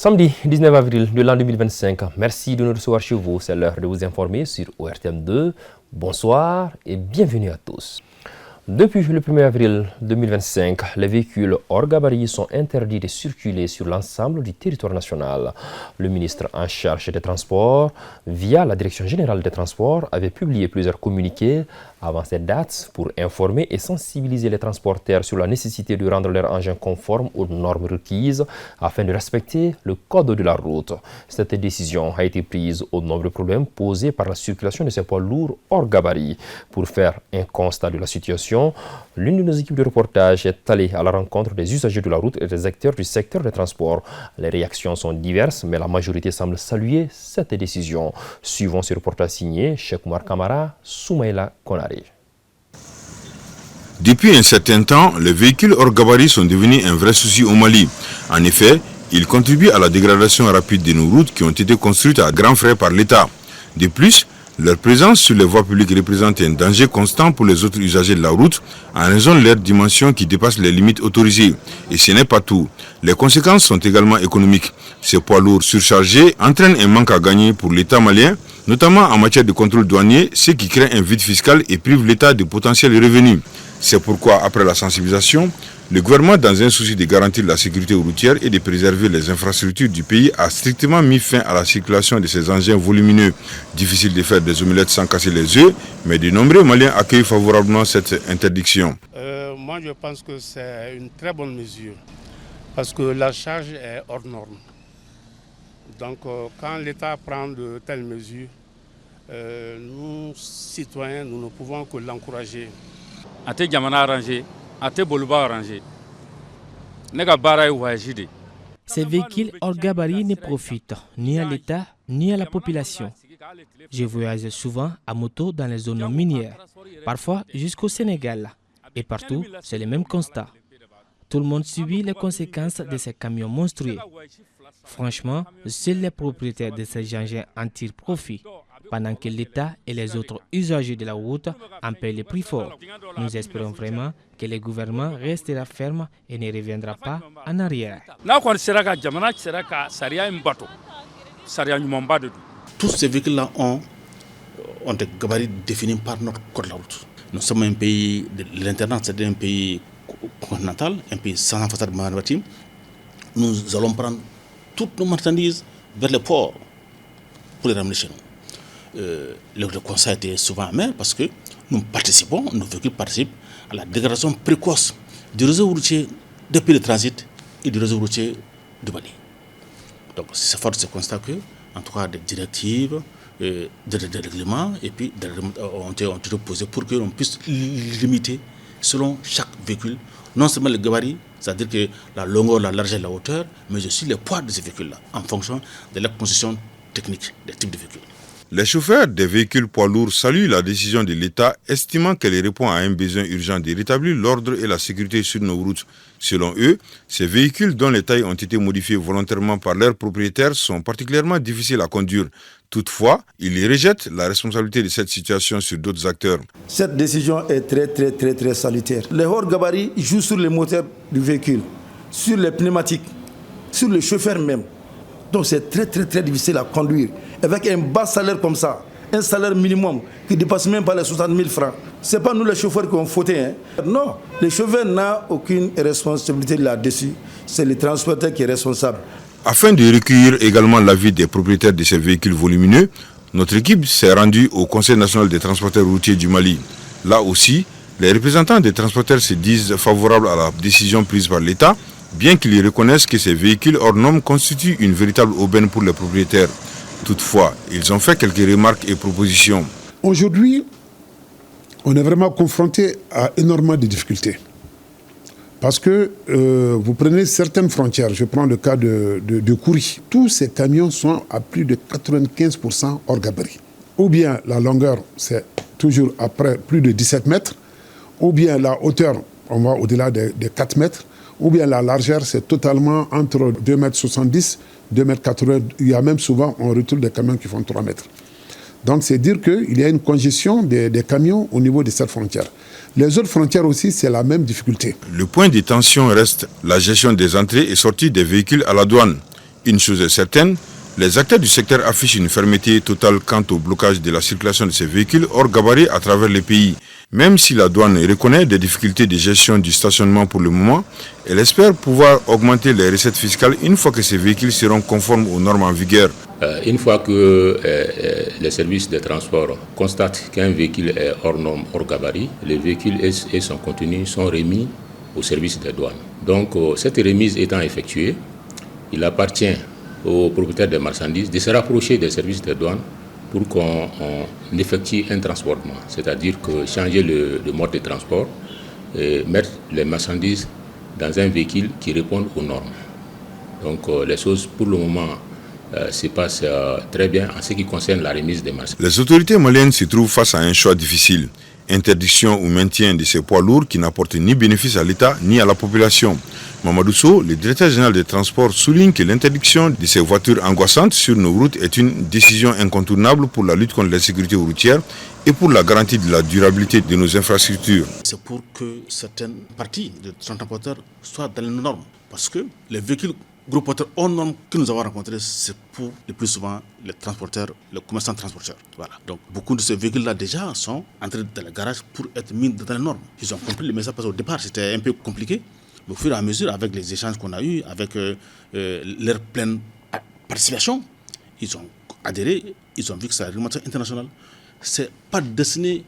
Samedi 19 avril de l'an 2025, merci de nous recevoir chez vous. C'est l'heure de vous informer sur ORTM2. Bonsoir et bienvenue à tous. Depuis le 1er avril 2025, les véhicules hors gabarit sont interdits de circuler sur l'ensemble du territoire national. Le ministre en charge des Transports, via la Direction générale des Transports, avait publié plusieurs communiqués avant cette date pour informer et sensibiliser les transporteurs sur la nécessité de rendre leurs engins conformes aux normes requises afin de respecter le code de la route. Cette décision a été prise aux nombreux problèmes posés par la circulation de ces poids lourds hors gabarit. Pour faire un constat de la situation, l'une de nos équipes de reportage est allée à la rencontre des usagers de la route et des acteurs du secteur des transports. Les réactions sont diverses, mais la majorité semble saluer cette décision. Suivons ce reportage signé Cheikh Oumar Kamara, Soumaïla Konaré. Depuis un certain temps, les véhicules hors gabarit sont devenus un vrai souci au Mali. En effet, ils contribuent à la dégradation rapide de nos routes qui ont été construites à grands frais par l'État. De plus, leur présence sur les voies publiques représente un danger constant pour les autres usagers de la route en raison de leur dimension qui dépasse les limites autorisées. Et ce n'est pas tout. Les conséquences sont également économiques. Ces poids lourds surchargés entraînent un manque à gagner pour l'État malien, notamment en matière de contrôle douanier, ce qui crée un vide fiscal et prive l'État de potentiels revenus. C'est pourquoi, après la sensibilisation, le gouvernement, dans un souci de garantir la sécurité routière et de préserver les infrastructures du pays, a strictement mis fin à la circulation de ces engins volumineux. Difficile de faire des omelettes sans casser les œufs, mais de nombreux Maliens accueillent favorablement cette interdiction. Moi, je pense que c'est une très bonne mesure, parce que la charge est hors norme. Donc, quand l'État prend de telles mesures, nous, citoyens, nous ne pouvons que l'encourager. Ate jamana arrangé, ate boluba arrangé. Ces véhicules hors gabarit ne profitent ni à l'État ni à la population. Je voyage souvent à moto dans les zones minières, parfois jusqu'au Sénégal. Et partout, c'est le même constat. Tout le monde subit les conséquences de ces camions monstrueux. Franchement, seuls les propriétaires de ces engins en tirent profit, pendant que l'État et les autres usagers de la route en paient le prix fort. Nous espérons vraiment que le gouvernement restera ferme et ne reviendra pas en arrière. Tous ces véhicules-là ont des gabarits définis par notre code de la route. Nous sommes un pays de l'internat, c'est-à-dire un pays continental, un pays sans façade maritime. Nous allons prendre toutes nos marchandises vers les ports pour les ramener chez nous. Le constat était souvent amer parce que nous participons, nos véhicules participent à la dégradation précoce du réseau routier des pays de transit et du réseau routier du Mali. Donc c'est fort de ce constat que, en tout cas, des directives, des règlements et puis des règlements ont été posés pour que l'on puisse limiter selon chaque véhicule, non seulement le gabarit, c'est-à-dire que la longueur, la largeur et la hauteur, mais aussi le poids de ces véhicules-là, en fonction de la constitution technique des types de véhicules. Les chauffeurs des véhicules poids lourds saluent la décision de l'État, estimant qu'elle répond à un besoin urgent de rétablir l'ordre et la sécurité sur nos routes. Selon eux, ces véhicules dont les tailles ont été modifiées volontairement par leurs propriétaires sont particulièrement difficiles à conduire. Toutefois, ils rejettent la responsabilité de cette situation sur d'autres acteurs. Cette décision est très salutaire. Les hors gabarits jouent sur les moteurs du véhicule, sur les pneumatiques, sur le chauffeur même. Donc c'est très difficile à conduire. Avec un bas salaire comme ça, un salaire minimum qui ne dépasse même pas les 60 000 francs. Ce n'est pas nous les chauffeurs qui ont fauté. Non, le chauffeur n'a aucune responsabilité là-dessus. C'est le transporteur qui est responsable. Afin de recueillir également l'avis des propriétaires de ces véhicules volumineux, notre équipe s'est rendue au Conseil national des transporteurs routiers du Mali. Là aussi, les représentants des transporteurs se disent favorables à la décision prise par l'État, bien qu'ils reconnaissent que ces véhicules hors normes constituent une véritable aubaine pour les propriétaires. Toutefois, ils ont fait quelques remarques et propositions. Aujourd'hui, on est vraiment confronté à énormément de difficultés. Parce que vous prenez certaines frontières, je prends le cas de Kouri. Tous ces camions sont à plus de 95% hors gabarit. Ou bien la longueur, c'est toujours après plus de 17 mètres, ou bien la hauteur, on va au-delà de 4 mètres, ou bien la largeur, c'est totalement entre 2,70 m, 2,80 m. Il y a même souvent, on retrouve des camions qui font 3 mètres. Donc, c'est dire qu'il y a une congestion des camions au niveau de cette frontière. Les autres frontières aussi, c'est la même difficulté. Le point de tension reste la gestion des entrées et sorties des véhicules à la douane. Une chose est certaine, les acteurs du secteur affichent une fermeté totale quant au blocage de la circulation de ces véhicules hors gabarit à travers le pays. Même si la douane reconnaît des difficultés de gestion du stationnement pour le moment, elle espère pouvoir augmenter les recettes fiscales une fois que ces véhicules seront conformes aux normes en vigueur. Une fois que les services de transport constatent qu'un véhicule est hors norme, hors gabarit, les véhicules et son contenu sont remis au service des douanes. Donc cette remise étant effectuée, il appartient aux propriétaires des marchandises de se rapprocher des services des douanes pour qu'on effectue un transportement, c'est-à-dire que changer le mode de transport et mettre les marchandises dans un véhicule qui répond aux normes. Donc les choses pour le moment se passent très bien en ce qui concerne la remise des marchandises. Les autorités maliennes se trouvent face à un choix difficile. Interdiction ou maintien de ces poids lourds qui n'apportent ni bénéfice à l'État ni à la population. Mamadou Sow, le directeur général des transports, souligne que l'interdiction de ces voitures angoissantes sur nos routes est une décision incontournable pour la lutte contre l'insécurité routière et pour la garantie de la durabilité de nos infrastructures. C'est pour que certaines parties de transporteurs soient dans les normes. Parce que les véhicules gros porteurs hors normes que nous avons rencontrés, c'est pour le plus souvent les transporteurs, les commerçants transporteurs. Voilà. Donc beaucoup de ces véhicules-là déjà sont entrés dans le garage pour être mis dans les normes. Ils ont compris le message parce qu'au départ c'était un peu compliqué. Mais au fur et à mesure, avec les échanges qu'on a eus, avec leur pleine participation, ils ont adhéré, ils ont vu que c'est la réglementation internationale. Ce n'est pas destiné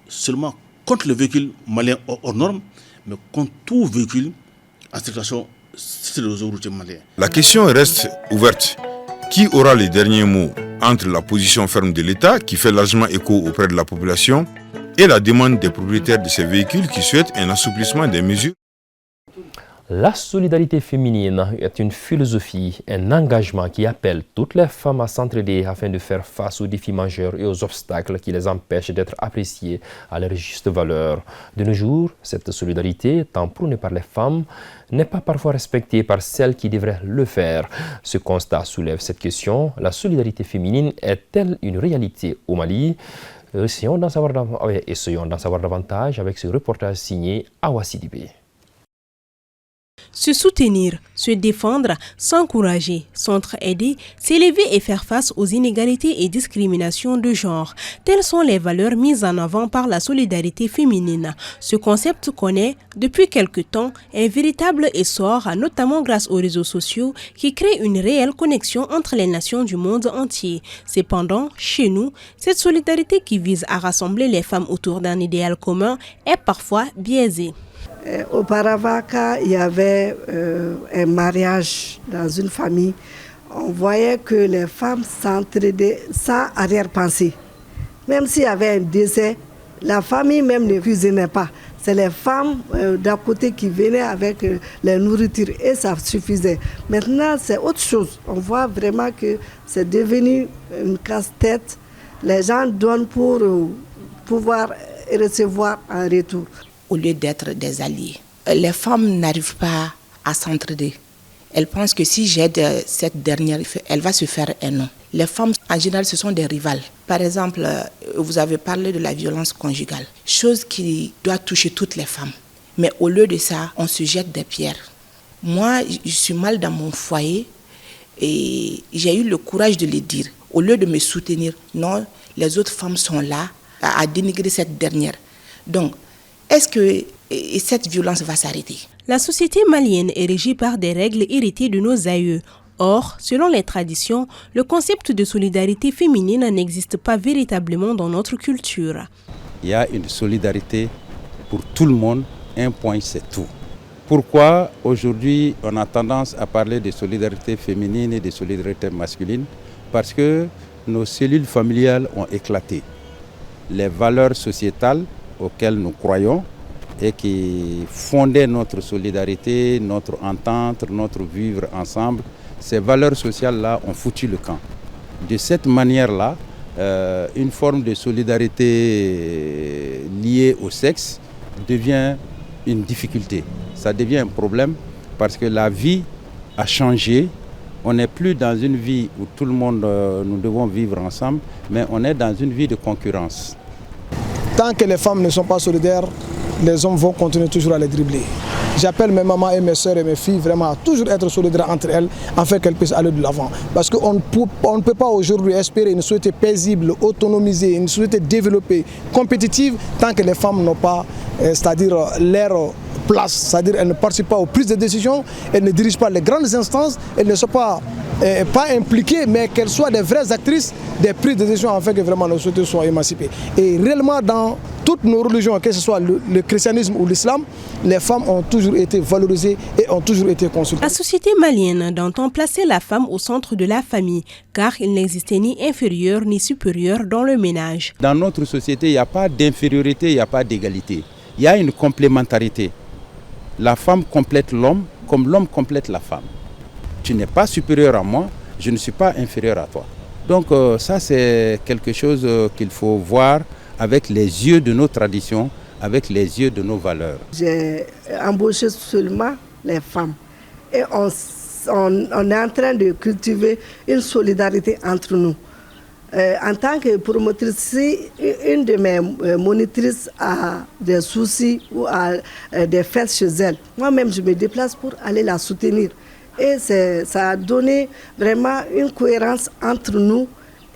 seulement contre le véhicule malien hors normes, mais contre tout véhicule en circulation sur le réseau routier malien. La question reste ouverte. Qui aura les derniers mots entre la position ferme de l'État, qui fait largement écho auprès de la population, et la demande des propriétaires de ces véhicules qui souhaitent un assouplissement des mesures? La solidarité féminine est une philosophie, un engagement qui appelle toutes les femmes à s'entraider afin de faire face aux défis majeurs et aux obstacles qui les empêchent d'être appréciées à leur juste valeur. De nos jours, cette solidarité, tant prônée par les femmes, n'est pas parfois respectée par celles qui devraient le faire. Ce constat soulève cette question. La solidarité féminine est-elle une réalité au Mali? Essayons d'en savoir davantage avec ce reportage signé Awa Sidibé. Se soutenir, se défendre, s'encourager, s'entraider, s'élever et faire face aux inégalités et discriminations de genre. Telles sont les valeurs mises en avant par la solidarité féminine. Ce concept connaît, depuis quelque temps, un véritable essor, notamment grâce aux réseaux sociaux qui créent une réelle connexion entre les nations du monde entier. Cependant, chez nous, cette solidarité qui vise à rassembler les femmes autour d'un idéal commun est parfois biaisée. Auparavant, quand il y avait un mariage dans une famille, on voyait que les femmes s'entraidaient sans arrière-pensée. Même s'il y avait un décès, la famille même ne cuisinait pas. C'est les femmes d'à côté qui venaient avec les nourritures et ça suffisait. Maintenant, c'est autre chose. On voit vraiment que c'est devenu une casse-tête. Les gens donnent pour pouvoir recevoir en retour. Au lieu d'être des alliés, les femmes n'arrivent pas à s'entraider. Elles pensent que si j'aide cette dernière, elle va se faire un nom. Les femmes, en général, ce sont des rivales. Par exemple, vous avez parlé de la violence conjugale, chose qui doit toucher toutes les femmes. Mais au lieu de ça, on se jette des pierres. Moi, je suis mal dans mon foyer et j'ai eu le courage de le dire. Au lieu de me soutenir, non, les autres femmes sont là à dénigrer cette dernière. Donc, est-ce que cette violence va s'arrêter? La société malienne est régie par des règles héritées de nos aïeux. Or, selon les traditions, le concept de solidarité féminine n'existe pas véritablement dans notre culture. Il y a une solidarité pour tout le monde, un point c'est tout. Pourquoi aujourd'hui on a tendance à parler de solidarité féminine et de solidarité masculine? Parce que nos cellules familiales ont éclaté. Les valeurs sociétales auxquelles nous croyons et qui fondaient notre solidarité, notre entente, notre vivre ensemble, ces valeurs sociales-là ont foutu le camp. De cette manière-là, une forme de solidarité liée au sexe devient une difficulté. Ça devient un problème parce que la vie a changé. On n'est plus dans une vie où tout le monde, nous devons vivre ensemble, mais on est dans une vie de concurrence. tant que les femmes ne sont pas solidaires, les hommes vont continuer toujours à les dribbler. J'appelle mes mamans et mes soeurs et mes filles vraiment à toujours être solidaires entre elles afin qu'elles puissent aller de l'avant. Parce qu'on ne peut pas aujourd'hui espérer une société paisible, autonomisée, une société développée, compétitive, tant que les femmes n'ont pas, c'est-à-dire leur place, c'est-à-dire elles ne participent pas aux prises de décision, elles ne dirigent pas les grandes instances, elles ne sont pas impliquées, mais qu'elles soient des vraies actrices des prises de décision afin que vraiment nos sociétés soient émancipées. Et réellement dans toutes nos religions, que ce soit le christianisme ou l'islam, les femmes ont toujours été valorisées et ont toujours été consultées. La société malienne entend placer la femme au centre de la famille, car il n'existait ni inférieur ni supérieur dans le ménage. Dans notre société, il n'y a pas d'infériorité, il n'y a pas d'égalité. Il y a une complémentarité. La femme complète l'homme comme l'homme complète la femme. Tu n'es pas supérieur à moi, je ne suis pas inférieur à toi. Donc ça, c'est quelque chose qu'il faut voir avec les yeux de nos traditions, avec les yeux de nos valeurs. J'ai embauché seulement les femmes et on est en train de cultiver une solidarité entre nous. En tant que promotrice, si une de mes monitrices a des soucis ou a des fêtes chez elle, moi-même je me déplace pour aller la soutenir. Et ça a donné vraiment une cohérence entre nous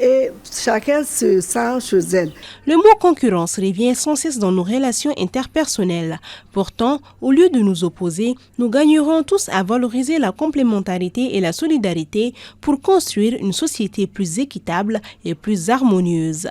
et chacun se sent chez elle. Le mot concurrence revient sans cesse dans nos relations interpersonnelles. Pourtant, au lieu de nous opposer, nous gagnerons tous à valoriser la complémentarité et la solidarité pour construire une société plus équitable et plus harmonieuse.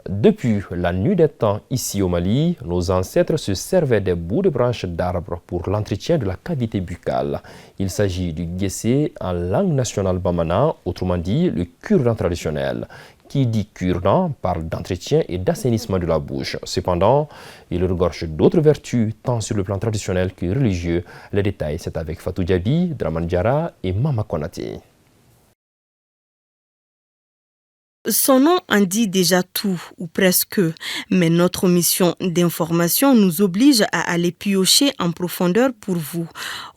Depuis la nuit des temps ici au Mali, nos ancêtres se servaient des bouts de branches d'arbres pour l'entretien de la cavité buccale. Il s'agit du guessé en langue nationale bamana, autrement dit le cure-dent traditionnel. Qui dit cure-dent parle d'entretien et d'assainissement de la bouche. Cependant, il regorge d'autres vertus, tant sur le plan traditionnel que religieux. Les détails, c'est avec Fatou Diaby, Draman Diara et Mama Konaté. Son nom en dit déjà tout, ou presque, mais notre mission d'information nous oblige à aller piocher en profondeur pour vous.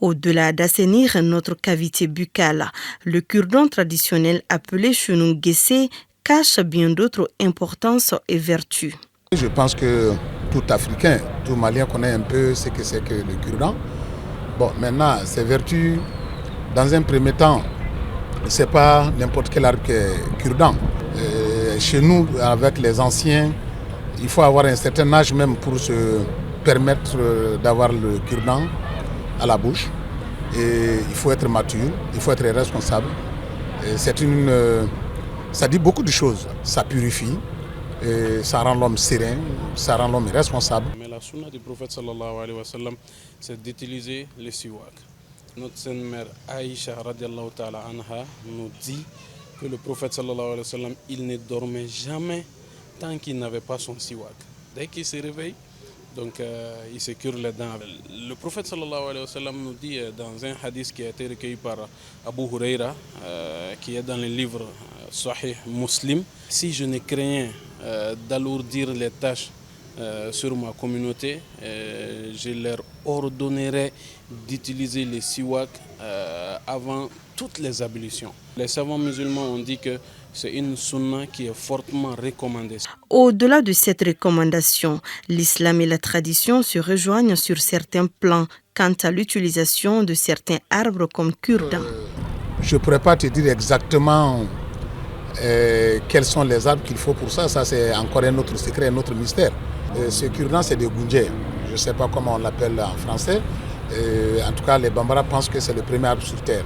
Au-delà d'assainir notre cavité buccale, le cure-dent traditionnel appelé chez nous guessé cache bien d'autres importances et vertus. Je pense que tout Africain, tout Malien connaît un peu ce que c'est que le cure-dent. Bon, maintenant, ces vertus, dans un premier temps, ce n'est pas n'importe quel arbre qui est cure-dent. Chez nous, avec les anciens, il faut avoir un certain âge même pour se permettre d'avoir le cure-dent à la bouche. Et il faut être mature, il faut être responsable. Et ça dit beaucoup de choses. Ça purifie, et ça rend l'homme serein, ça rend l'homme responsable. Mais la sunna du prophète sallallahu alayhi wa sallam, c'est d'utiliser le siwak. Notre sainte mère Aïcha radiallahu ta'ala anha nous dit que le prophète sallallahu alayhi wa sallam, il ne dormait jamais tant qu'il n'avait pas son siwak. Dès qu'il se réveille, donc il se cure les dents. Le prophète sallallahu alayhi wa sallam nous dit dans un hadith qui a été recueilli par Abu Huraira, qui est dans le livre Sahih Muslim, si je ne craignais d'alourdir les tâches sur ma communauté, je leur ordonnerais d'utiliser les siwak avant toutes les ablutions. Les savants musulmans ont dit que c'est une sunna qui est fortement recommandée. Au-delà de cette recommandation, l'islam et la tradition se rejoignent sur certains plans quant à l'utilisation de certains arbres comme cure-dent. Je ne pourrais pas te dire exactement quels sont les arbres qu'il faut pour ça. Ça, c'est encore un autre secret, un autre mystère. Ce cure-dent, c'est des goundjé. Je ne sais pas comment on l'appelle en français. En tout cas, les Bambara pensent que c'est le premier arbre sur terre.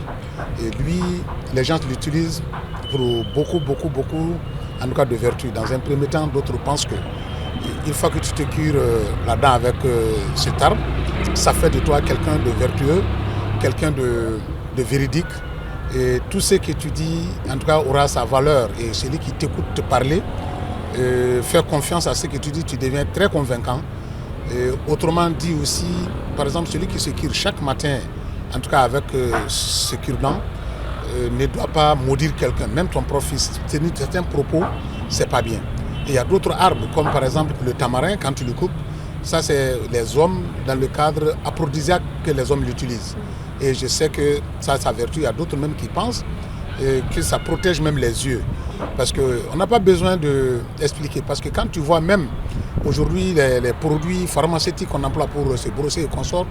Et lui, les gens l'utilisent pour beaucoup, en tout cas de vertus. Dans un premier temps, d'autres pensent que une fois que tu te cures la dent avec cet arbre, ça fait de toi quelqu'un de vertueux, quelqu'un de véridique. Et tout ce que tu dis, en tout cas, aura sa valeur. Et celui qui t'écoute te parler, faire confiance à ce que tu dis, tu deviens très convaincant. Et autrement dit aussi, par exemple, celui qui se cure chaque matin, en tout cas avec ce cure-dent, ne doit pas maudire quelqu'un, même ton fils. Tenir certains propos, c'est pas bien. Et il y a d'autres arbres, comme par exemple le tamarin, quand tu le coupes, ça c'est les hommes, dans le cadre aphrodisiaque que les hommes l'utilisent. Et je sais que ça a sa vertu, il y a d'autres même qui pensent que ça protège même les yeux. Parce qu'on n'a pas besoin d'expliquer. Parce que quand tu vois même aujourd'hui les produits pharmaceutiques qu'on emploie pour se brosser et consorts,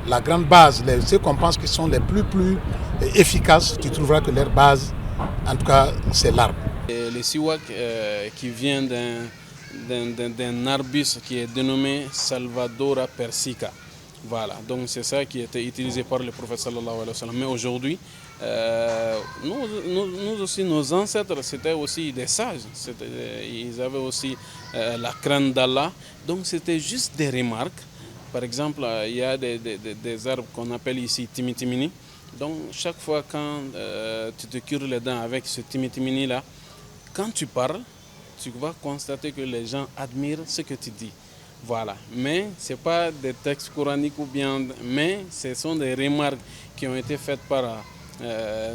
la grande base, ceux qu'on pense qui sont les plus efficaces, tu trouveras que leur base, en tout cas, c'est l'arbre. Le siwak qui vient d'un arbuste qui est dénommé Salvadora persica. Voilà, donc c'est ça qui était utilisé par le prophète sallallahu alayhi wa sallam. Mais aujourd'hui, nous aussi, nos ancêtres, c'était aussi des sages. Ils avaient aussi la crainte d'Allah. Donc c'était juste des remarques. Par exemple, il y a des arbres qu'on appelle ici timitimini. Donc chaque fois quand tu te cures les dents avec ce timitimini là, quand tu parles, tu vas constater que les gens admirent ce que tu dis. Voilà, mais ce n'est pas des textes coraniques ou bien, mais ce sont des remarques qui ont été faites par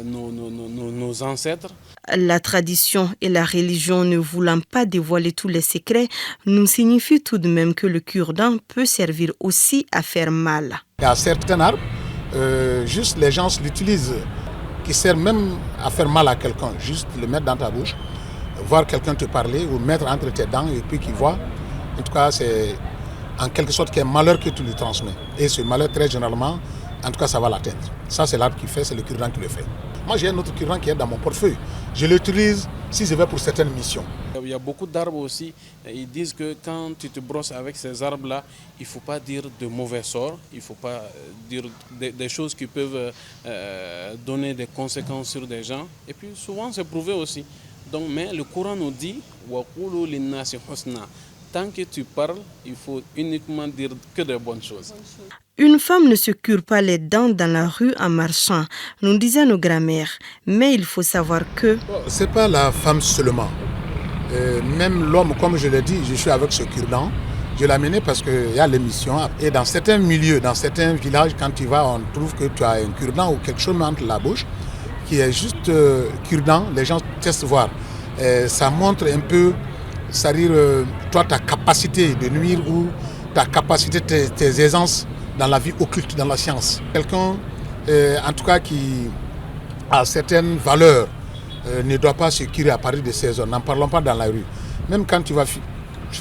nos ancêtres. La tradition et la religion ne voulant pas dévoiler tous les secrets, nous signifie tout de même que le cure-dent peut servir aussi à faire mal. Il y a certains arbres, juste les gens l'utilisent, qui servent même à faire mal à quelqu'un, juste le mettre dans ta bouche, voir quelqu'un te parler ou mettre entre tes dents et puis qu'il voit. En tout cas, c'est en quelque sorte qu'un malheur que tu lui transmets. Et ce malheur, très généralement, en tout cas, ça va l'atteindre. Ça, c'est l'arbre qui fait, c'est le cure-dent qui le fait. Moi, j'ai un autre cure-dent qui est dans mon portefeuille. Je l'utilise si je vais pour certaines missions. Il y a beaucoup d'arbres aussi. Ils disent que quand tu te brosses avec ces arbres-là, il ne faut pas dire de mauvais sorts. Il ne faut pas dire des choses qui peuvent donner des conséquences sur des gens. Et puis, souvent, c'est prouvé aussi. Donc, mais le Coran nous dit « Wa qulu linnasi husna ». Tant que tu parles, il faut uniquement dire que de bonnes choses. Une femme ne se cure pas les dents dans la rue en marchant, nous disaient nos grands-mères. Mais il faut savoir que... Ce n'est pas la femme seulement. Même l'homme, comme je l'ai dit, je suis avec ce cure-dent. Je l'ai amené parce qu'il y a l'émission. Et dans certains milieux, dans certains villages, quand tu vas, on trouve que tu as un cure-dent ou quelque chose entre la bouche qui est juste cure-dent. Les gens testent voir. Ça montre un peu... C'est-à-dire, toi, ta capacité de nuire ou ta capacité, tes aisances dans la vie occulte, dans la science. Quelqu'un, en tout cas, qui a certaines valeurs, ne doit pas se curer à partir de ces zones. N'en parlons pas dans la rue. Même quand tu vas...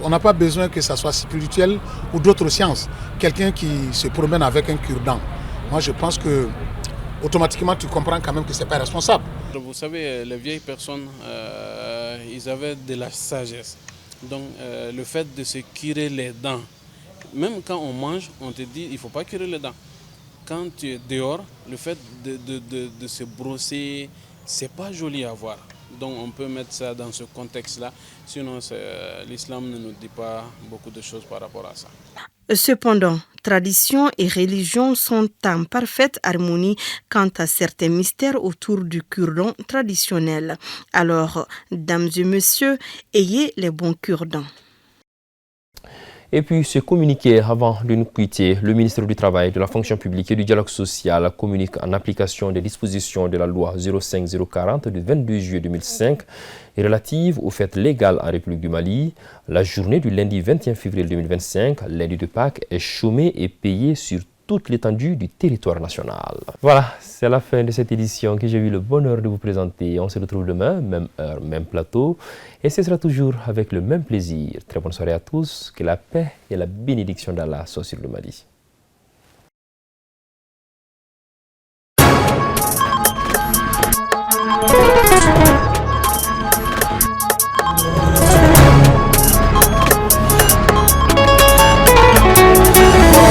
On n'a pas besoin que ça soit spirituel ou d'autres sciences. Quelqu'un qui se promène avec un cure-dent. Moi, je pense que automatiquement, tu comprends quand même que ce n'est pas responsable. Vous savez, les vieilles personnes, ils avaient de la sagesse. Donc, le fait de se curer les dents, même quand on mange, on te dit il ne faut pas curer les dents. Quand tu es dehors, le fait de se brosser, ce n'est pas joli à voir. Donc, on peut mettre ça dans ce contexte-là. Sinon, l'islam ne nous dit pas beaucoup de choses par rapport à ça. Cependant, tradition et religion sont en parfaite harmonie quant à certains mystères autour du cure-dent traditionnel. Alors, dames et messieurs, ayez les bons cure-dents. Et puis, ce communiqué avant de nous quitter, le ministre du Travail, de la Fonction publique et du Dialogue social communique en application des dispositions de la loi 05-040 du 22 juillet 2005 et relative aux fêtes légales en République du Mali. La journée du lundi 21 février 2025, lundi de Pâques, est chômée et payée sur toute l'étendue du territoire national. Voilà, c'est la fin de cette édition que j'ai eu le bonheur de vous présenter. On se retrouve demain, même heure, même plateau. Et ce sera toujours avec le même plaisir. Très bonne soirée à tous. Que la paix et la bénédiction d'Allah soient sur le Mali.